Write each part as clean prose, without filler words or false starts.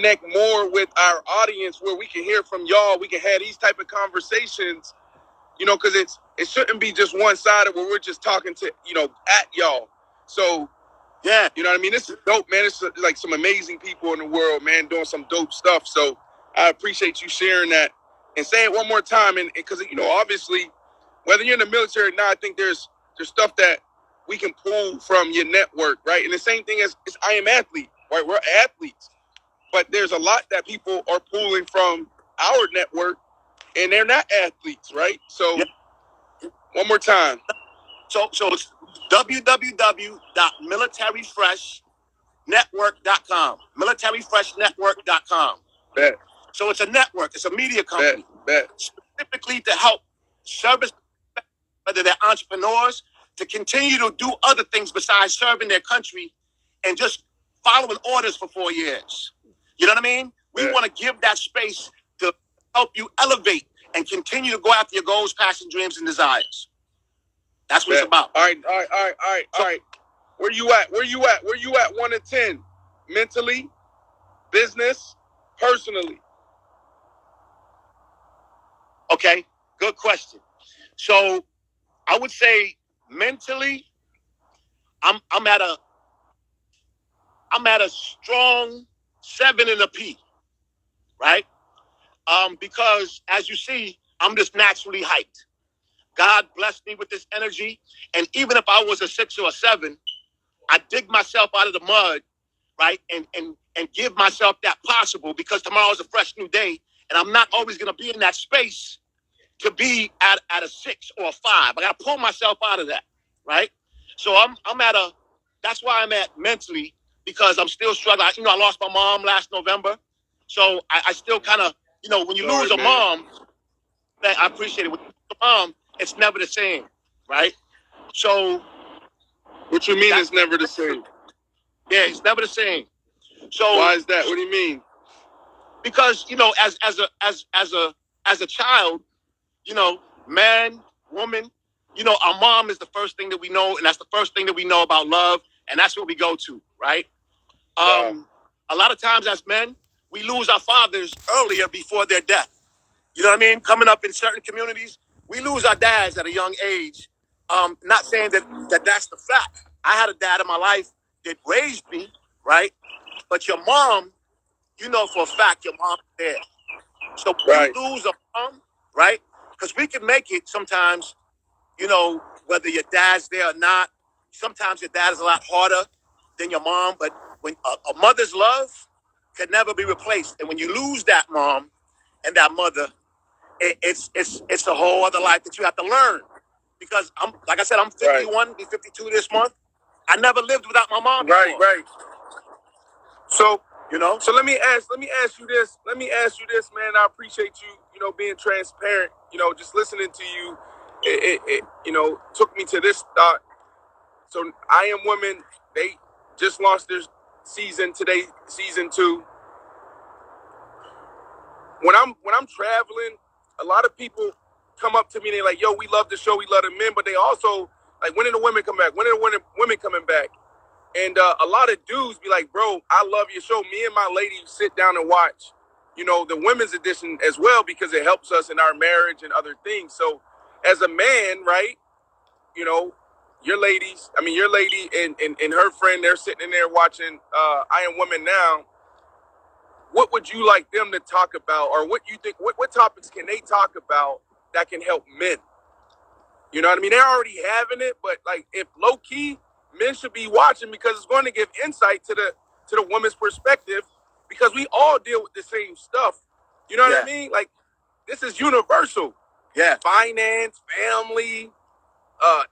connect more with our audience where we can hear from y'all. We can have these type of conversations, because it shouldn't be just one-sided where we're just talking to, at y'all. So, yeah, you know what I mean? This is dope, man. It's like some amazing people in the world, man, doing some dope stuff. So I appreciate you sharing that and say it one more time. And because, obviously, whether you're in the military or not, I think there's stuff that we can pull from your network, right? And the same thing as I Am Athlete, right? We're athletes. But there's a lot that people are pulling from our network, and they're not athletes, right? So, one more time. So it's www.militaryfreshnetwork.com. Militaryfreshnetwork.com. Bet. So it's a network. It's a media company. Bet. Specifically to help service, whether they're entrepreneurs, to continue to do other things besides serving their country and just following orders for 4 years. You know what I mean? We want to give that space to help you elevate and continue to go after your goals, passions, dreams, and desires. That's what it's about. All right. Where you at? 1 to 10? Mentally, business, personally. Okay, good question. So I would say mentally, I'm at a strong 7 in a P, right? Because as you see, I'm just naturally hyped. God blessed me with this energy, and even if I was a 6 or a 7, I dig myself out of the mud, right, and give myself that possible, because tomorrow's a fresh new day, and I'm not always going to be in that space to be at a 6 or a 5. I got to pull myself out of that, right? So I'm at a, that's why I'm at mentally, because I'm still struggling. I lost my mom last November, so I still kind of, when you lose a mom, I appreciate it. When you lose a mom, it's never the same, right? So, what you mean it's never the same? Yeah, it's never the same. So why is that? What do you mean? Because as a child, man, woman, our mom is the first thing that we know, and that's the first thing that we know about love, and that's what we go to, right? A lot of times as men, we lose our fathers earlier before their death. You know what I mean? Coming up in certain communities, we lose our dads at a young age. Not saying that that's the fact. I had a dad in my life that raised me, right? But your mom, for a fact your mom's there. So when you lose a mom, right? Because we can make it sometimes, whether your dad's there or not. Sometimes your dad is a lot harder than your mom, but when a mother's love can never be replaced. And when you lose that mom and that mother, it's a whole other life that you have to learn. Because I'm 51, be 52 this month. I never lived without my mom before. Right. So so let me ask you this. Man, I appreciate you, being transparent. Just listening to you, it took me to this thought. So I Am Women, they just launched their season today, season 2. When I'm traveling, a lot of people come up to me and they're like, yo, we love the show, we love the men, but they also like, when are the women come back? When are the women coming back? And a lot of dudes be like, bro, I love your show. Me and my lady sit down and watch, the women's edition as well, because it helps us in our marriage and other things. So as a man, right, your lady and her friend, they're sitting in there watching I Am Women now. What would you like them to talk about? Or what you think, what topics can they talk about that can help men? You know what I mean? They're already having it, but like, if low key, men should be watching, because it's going to give insight to the woman's perspective, because we all deal with the same stuff. You know what I mean? Like, this is universal. Yeah. Finance, family,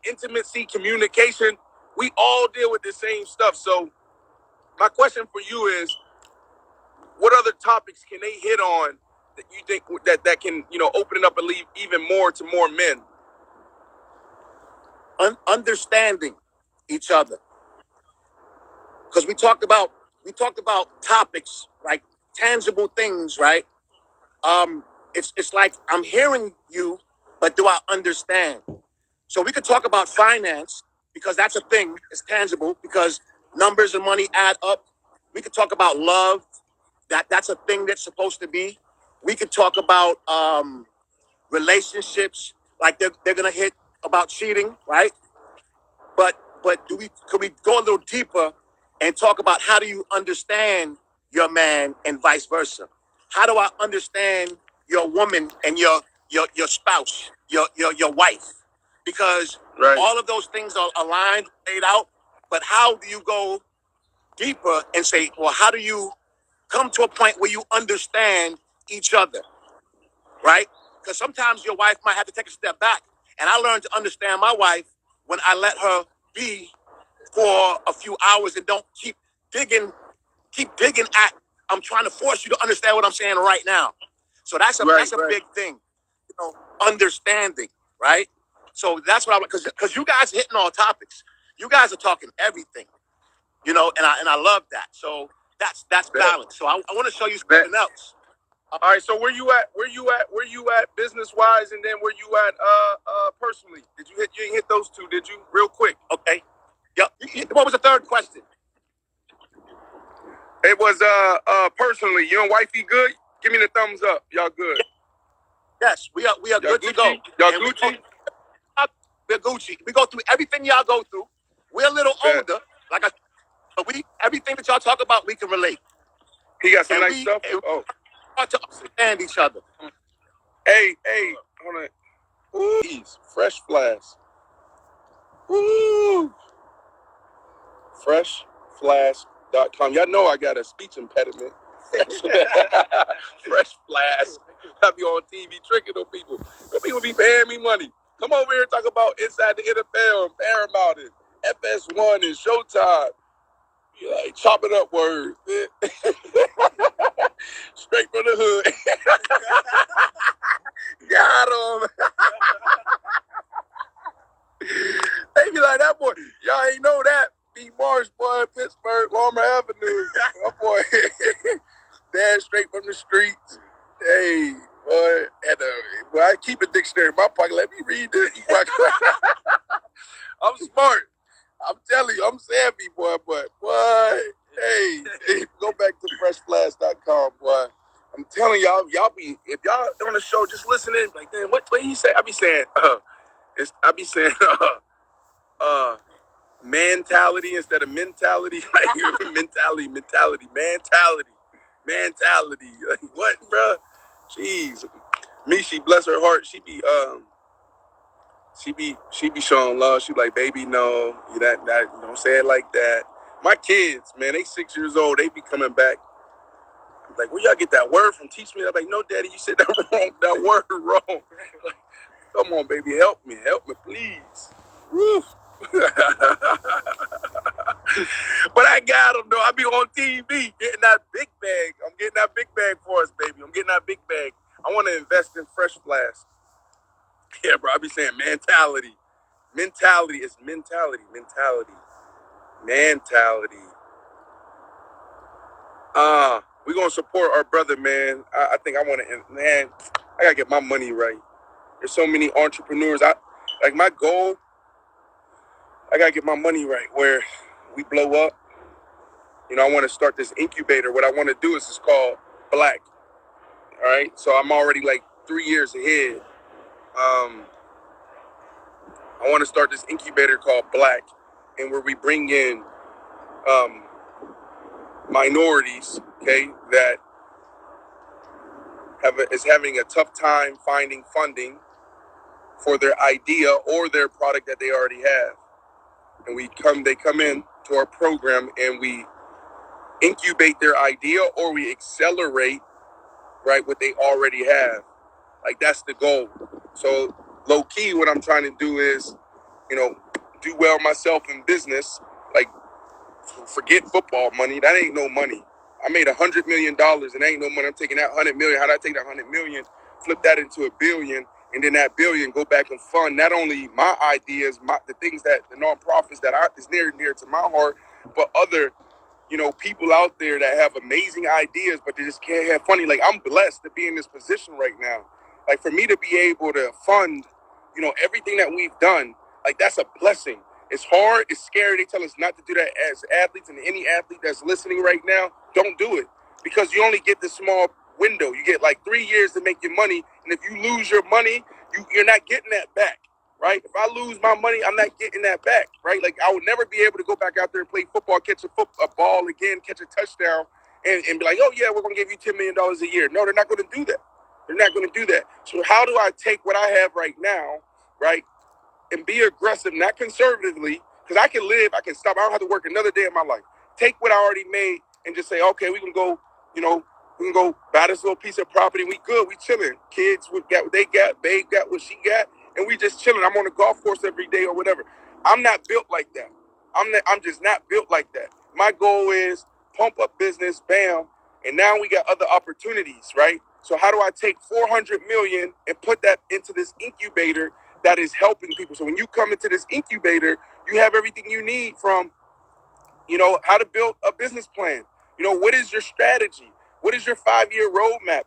intimacy, communication. We all deal with the same stuff. So my question for you is, what other topics can they hit on that you think that can, open it up and leave even more to more men? Understanding each other, because we talked about topics like tangible things, right? It's like I'm hearing you, but do I understand? So we could talk about finance, because that's a thing. It's tangible, because numbers and money add up. We could talk about love, that's a thing that's supposed to be. We could talk about relationships, like they're gonna hit about cheating, right? But could we go a little deeper and talk about how do you understand your man and vice versa? How do I understand your woman and your spouse, your wife? Because Right. all of those things are aligned, laid out. But how do you go deeper and say, well, how do you come to a point where you understand each other, right? Because sometimes your wife might have to take a step back. And I learned to understand my wife when I let her be for a few hours and don't digging, keep digging at. I'm trying to force you to understand what I'm saying right now. So that's a big thing, understanding, right? So that's what I want, because you guys are hitting all topics. You guys are talking everything, and I love that. So that's balance. So I want to show you something else. All right, so where you at business wise, and then where you at personally? You didn't hit those two, did you? Real quick. Okay. Yep. What was the third question? It was personally. You and wifey good? Give me the thumbs up. Y'all good? Yes, we are good Gucci? to go. Y'all And Gucci? we're Gucci. We go through everything y'all go through. We're a little older, but everything that y'all talk about, we can relate. He got some nice stuff. Oh, hard to understand each other. Hey, hold on. Ooh, Fresh Flask. Ooh. Freshflask.com. Y'all know I got a speech impediment. Fresh Flask. I be on TV tricking those people. Those people be paying me money. Come over here and talk about Inside the NFL and Paramount and FS1 and Showtime. You like chopping up words. Straight from the hood. Got him. They be like, that boy, y'all ain't know that. B. Marsh, boy, Pittsburgh, Walmer Avenue. My boy, dad straight from the streets. Hey, boy, boy, I keep a dictionary in my pocket. Let me read this. I'm smart. I'm telling you, I'm savvy, boy, but boy, hey, go back to freshflask.com, boy. I'm telling y'all be, if y'all on the show, just listening, like, damn, what he say? I be saying, mentality instead of mentality. Like mentality. Like, what, bro? Jeez. Mishi, bless her heart, she be showing love. She like, baby, no, that don't say it like that. My kids, man, they 6 years old. They be coming back. I'm like, where y'all get that word from? Teach me. I'm like, no, daddy, you said that wrong. That word wrong. Like, come on, baby, help me, please. Woo. But I got them though. I be on TV getting that big bag. I'm getting that big bag for us, baby. I'm getting that big bag. I want to invest in Fresh Flask. Yeah, bro. I be saying mentality. Mentality is mentality. We gonna support our brother, man. I think I want to, man. I gotta get my money right. There's so many entrepreneurs. My goal. I gotta get my money right where we blow up. I want to start this incubator. What I want to do is it's called Black. All right. So I'm already like 3 years ahead. I want to start this incubator called Black, and where we bring in minorities, okay, that is having a tough time finding funding for their idea or their product that they already have. And they come in to our program and we incubate their idea or we accelerate, right, what they already have. Like, that's the goal. So low key, what I'm trying to do is, do well myself in business. Like, forget football money. That ain't no money. I made $100 million and ain't no money. I'm taking that 100 million. How do I take that 100 million, flip that into $1 billion, and then that $1 billion go back and fund not only my ideas, the things that the nonprofits that is near to my heart, but other, people out there that have amazing ideas, but they just can't have funding. Like, I'm blessed to be in this position right now. Like, for me to be able to fund, everything that we've done, like, that's a blessing. It's hard. It's scary. They tell us not to do that as athletes, and any athlete that's listening right now, don't do it. because you only get this small window. You get like 3 years to make your money, and if you lose your money, you're not getting that back, right? If I lose my money, I'm not getting that back, right? Like I would never be able to go back out there and play football, catch a ball again, catch a touchdown, and be like, oh yeah, we're gonna give you $10 million a year. No, they're not gonna do that. They're not gonna do that. So how do I take what I have right now, right, and be aggressive, not conservatively, because I can stop. I don't have to work another day in my life. Take what I already made and just say, okay, we can go, we can go buy this little piece of property. We good, we chilling. Kids got what they got, babe got what she got, and we just chilling. I'm on the golf course every day or whatever. I'm not built like that. I'm just not built like that. My goal is pump up business, bam, and now we got other opportunities, right? So how do I take 400 million and put that into this incubator that is helping people? So when you come into this incubator, you have everything you need from, how to build a business plan. What is your strategy? What is your 5-year roadmap?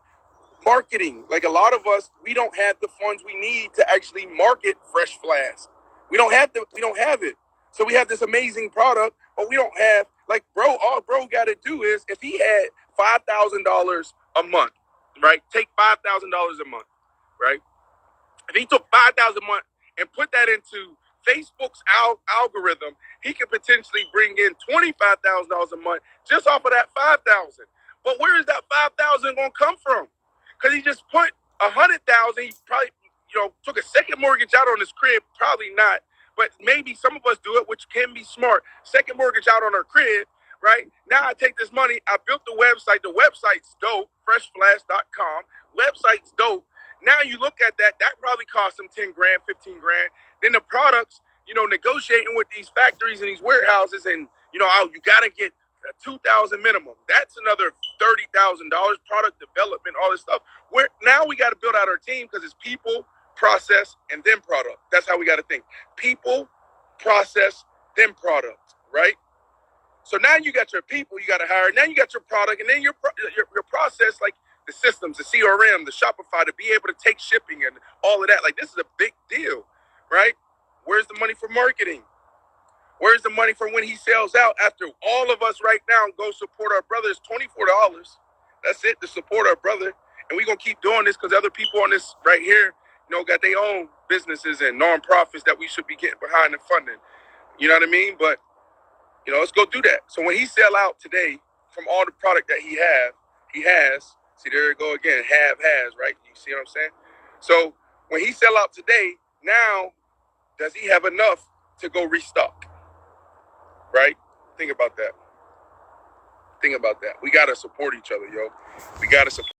Marketing. Like a lot of us, we don't have the funds we need to actually market Fresh Flask. We don't have it. So we have this amazing product, but we don't have, like, all bro got to do is, if he had $5,000 a month, right? Take $5,000 a month, right? If he took $5,000 a month and put that into Facebook's algorithm, he could potentially bring in $25,000 a month just off of that $5,000. But where is that $5,000 going to come from? Because he just put $100,000. He probably, took a second mortgage out on his crib. Probably not, but maybe some of us do it, which can be smart. Second mortgage out on our crib, right? Now I take this money. I built the website. The website's dope. Freshflask.com. Website's dope. Now you look at that probably cost them 10 grand, 15 grand. Then the products, negotiating with these factories and these warehouses, and you got to get 2,000 minimum. That's another $30,000. Product development, all this stuff. Now we got to build out our team, because it's people, process, and then product. That's how we got to think. People, process, then product, right? So now you got your people you got to hire. Now you got your product, and then your process, like the systems, the CRM, the Shopify, to be able to take shipping and all of that. Like, this is a big deal, right? Where's the money for marketing? Where's the money for when he sells out? After all of us right now go support our brother, it's $24. That's it, to support our brother. And we're going to keep doing this because other people on this right here, got their own businesses and nonprofits that we should be getting behind and funding. You know what I mean? But, let's go do that. So when he sell out today from all the product that he has, see, there it go again, has, right? You see what I'm saying? So when he sell out today, now, does he have enough to go restock? Right? Think about that. We got to support each other, yo. We got to support.